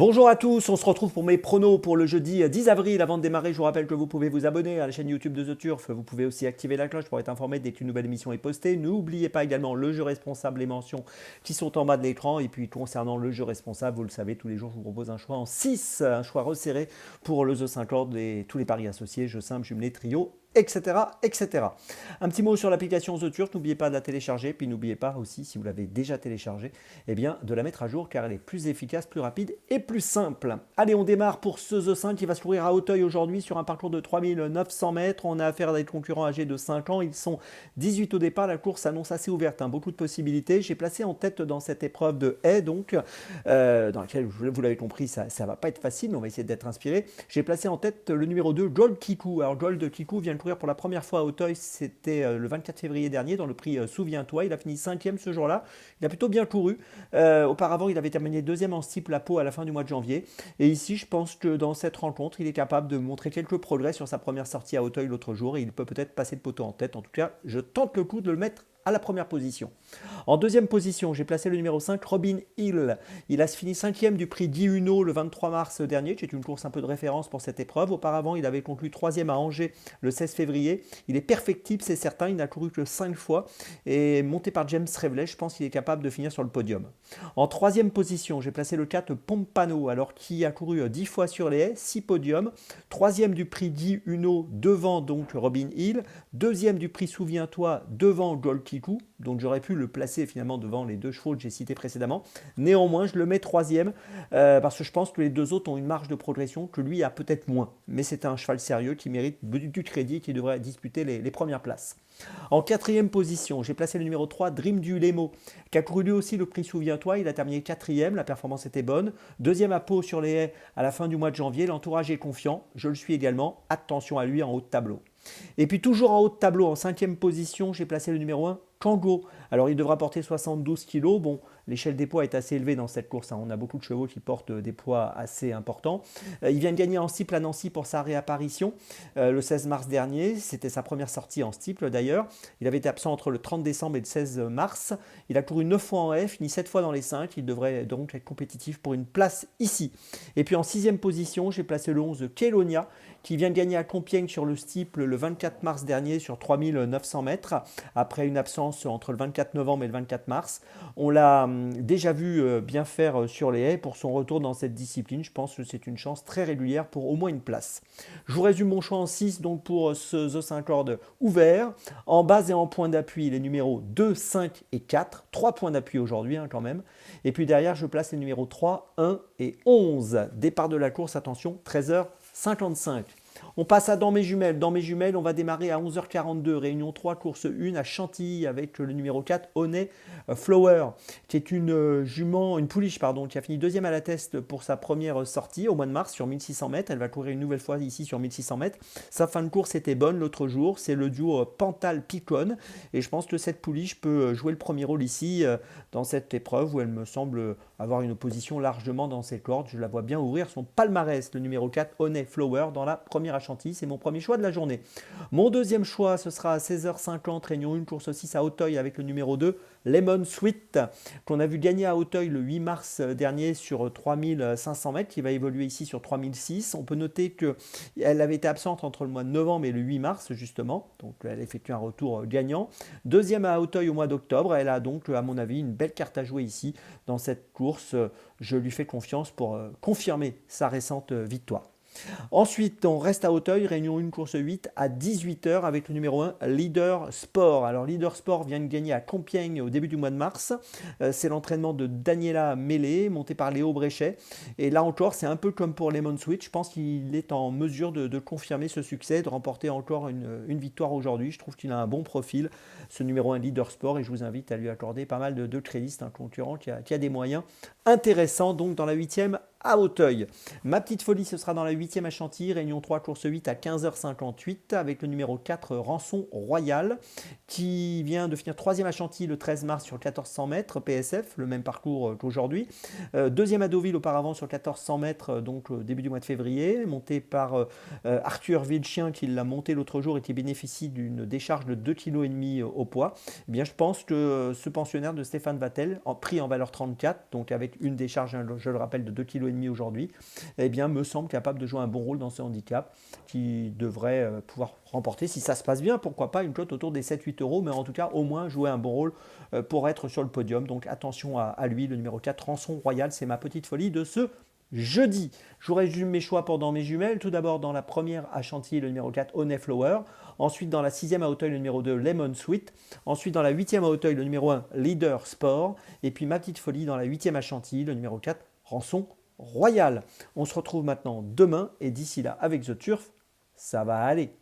Bonjour à tous, on se retrouve pour mes pronos pour le jeudi 10 avril. Avant de démarrer, je vous rappelle que vous pouvez vous abonner à la chaîne YouTube de The Turf. Vous pouvez aussi activer la cloche pour être informé dès qu'une nouvelle émission est postée. N'oubliez pas également le jeu responsable, les mentions qui sont en bas de l'écran. Et puis concernant le jeu responsable, vous le savez, tous les jours je vous propose un choix en 6, un choix resserré pour le The 50 et tous les paris associés, jeux simples, jumelés, trio, etc., etc. Un petit mot sur l'application The Turf, n'oubliez pas de la télécharger, puis n'oubliez pas aussi, si vous l'avez déjà téléchargée, eh bien, de la mettre à jour car elle est plus efficace, plus rapide et plus simple. Allez, on démarre pour ce The 5 qui va se courir à Auteuil aujourd'hui sur un parcours de 3900 mètres. On a affaire à des concurrents âgés de 5 ans, ils sont 18 au départ, la course s'annonce assez ouverte, hein, beaucoup de possibilités. J'ai placé en tête dans cette épreuve de haie, donc, dans laquelle, vous l'avez compris, ça ne va pas être facile, mais on va essayer d'être inspiré. J'ai placé en tête le numéro 2, Gold Kikou. Alors, Gold Kikou vient de courir pour la première fois à Auteuil, c'était le 24 février dernier dans le prix Souviens-toi. Il a fini 5e ce jour-là. Il a plutôt bien couru. Auparavant, il avait terminé 2e en steeple à Pau à la fin du mois de janvier. Et ici, je pense que dans cette rencontre, il est capable de montrer quelques progrès sur sa première sortie à Auteuil l'autre jour. Et il peut peut-être passer le poteau en tête. En tout cas, je tente le coup de le mettre à la première position. En deuxième position, j'ai placé le numéro 5, Robin Hill. Il a fini 5e du prix Diuno le 23 mars dernier. C'est une course un peu de référence pour cette épreuve. Auparavant, il avait conclu 3e à Angers le 16 février. Il est perfectible, c'est certain. Il n'a couru que 5 fois. Et monté par James Revelet, je pense qu'il est capable de finir sur le podium. En troisième position, j'ai placé le 4, Pompano, alors qui a couru 10 fois sur les haies, 6 podiums. Troisième du prix Diuno devant donc Robin Hill. Deuxième du prix Souviens-toi devant Gold Kikou, donc j'aurais pu le placer finalement devant les deux chevaux que j'ai cités précédemment. Néanmoins, je le mets troisième parce que je pense que les deux autres ont une marge de progression que lui a peut-être moins. Mais c'est un cheval sérieux qui mérite du crédit et qui devrait disputer les premières places. En quatrième position, j'ai placé le numéro 3, Dream du Lemo, qui a couru lui aussi le prix Souviens-toi. Il a terminé quatrième, la performance était bonne. Deuxième à Pau sur les haies à la fin du mois de janvier. L'entourage est confiant, je le suis également. Attention à lui en haut de tableau. Et puis toujours en haut de tableau, en cinquième position, j'ai placé le numéro 1, Kango. Alors il devra porter 72 kg. Bon, l'échelle des poids est assez élevée dans cette course, hein. On a beaucoup de chevaux qui portent des poids assez importants. Il vient de gagner en steeple à Nancy pour sa réapparition le 16 mars dernier. C'était sa première sortie en steeple d'ailleurs. Il avait été absent entre le 30 décembre et le 16 mars. Il a couru 9 fois en F, fini 7 fois dans les 5. Il devrait donc être compétitif pour une place ici. Et puis en sixième position, j'ai placé le 11, Kelonia, qui vient de gagner à Compiègne sur le steeple le 24 mars dernier sur 3900 mètres, après une absence entre le 24 novembre et le 24 mars. On l'a déjà vu bien faire sur les haies pour son retour dans cette discipline. Je pense que c'est une chance très régulière pour au moins une place. Je vous résume mon choix en 6 donc pour ce The 5 cordes ouvert. En base et en point d'appui, les numéros 2, 5 et 4. 3 points d'appui aujourd'hui quand même. Et puis derrière, je place les numéros 3, 1 et 11. Départ de la course, attention, 13h55. On passe à Dans mes jumelles. Dans mes jumelles, on va démarrer à 11h42, réunion 3, course 1 à Chantilly avec le numéro 4, Honey Flower, qui est une jument, une pouliche, pardon, qui a fini deuxième à la test pour sa première sortie au mois de mars sur 1600 mètres. Elle va courir une nouvelle fois ici sur 1600 mètres. Sa fin de course était bonne l'autre jour. C'est le duo Pantal-Picon. Et je pense que cette pouliche peut jouer le premier rôle ici dans cette épreuve où elle me semble avoir une opposition largement dans ses cordes. Je la vois bien ouvrir son palmarès, le numéro 4, Honey Flower, dans la première à Chantilly. C'est mon premier choix de la journée. Mon deuxième choix, ce sera à 16h50, réunion 1, course 6 à Auteuil avec le numéro 2, Lemon Sweet, qu'on a vu gagner à Auteuil le 8 mars dernier sur 3500 mètres, qui va évoluer ici sur 3006. On peut noter qu'elle avait été absente entre le mois de novembre et le 8 mars, justement. Donc elle effectue un retour gagnant. Deuxième à Auteuil au mois d'octobre. Elle a donc, à mon avis, une belle carte à jouer ici dans cette course. Je lui fais confiance pour confirmer sa récente victoire. Ensuite, on reste à Auteuil, réunion 1, course 8 à 18h avec le numéro 1, Leader Sport. Alors, Leader Sport vient de gagner à Compiègne au début du mois de mars. C'est l'entraînement de Daniela Mélé, monté par Léo Bréchet. Et là encore, c'est un peu comme pour Lemon Switch. Je pense qu'il est en mesure de confirmer ce succès, de remporter encore une victoire aujourd'hui. Je trouve qu'il a un bon profil, ce numéro 1 Leader Sport. Et je vous invite à lui accorder pas mal de crédits. C'est un concurrent qui a des moyens intéressants, donc dans la 8e à Auteuil. Ma petite folie, ce sera dans la 8e à Chantilly, réunion 3, course 8 à 15h58 avec le numéro 4, Rançon Royal, qui vient de finir 3e à Chantilly le 13 mars sur 1400 mètres PSF, le même parcours qu'aujourd'hui. Deuxième à Deauville auparavant sur 1400 mètres, donc début du mois de février, monté par Arthur Vilchien qui l'a monté l'autre jour et qui bénéficie d'une décharge de 2,5 kg au poids. Eh bien, je pense que ce pensionnaire de Stéphane Vattel, pris en valeur 34, donc avec une décharge, je le rappelle, de 2,5 kg kg aujourd'hui, eh bien, me semble capable de jouer un bon rôle dans ce handicap, qui devrait pouvoir remporter, si ça se passe bien, pourquoi pas, une cote autour des 7-8 euros, mais en tout cas, au moins jouer un bon rôle pour être sur le podium. Donc attention à lui, le numéro 4, Rançon Royal, c'est ma petite folie de ce jeudi. Je vous résume mes choix pendant mes jumelles. Tout d'abord, dans la première à Chantilly, le numéro 4, Honeyflower. Ensuite, dans la sixième à Auteuil, le numéro 2, Lemon Sweet. Ensuite, dans la huitième à Auteuil, le numéro 1, Leader Sport. Et puis, ma petite folie, dans la huitième à Chantilly, le numéro 4, Rançon Royal. On se retrouve maintenant demain. Et d'ici là, avec The Turf, ça va aller.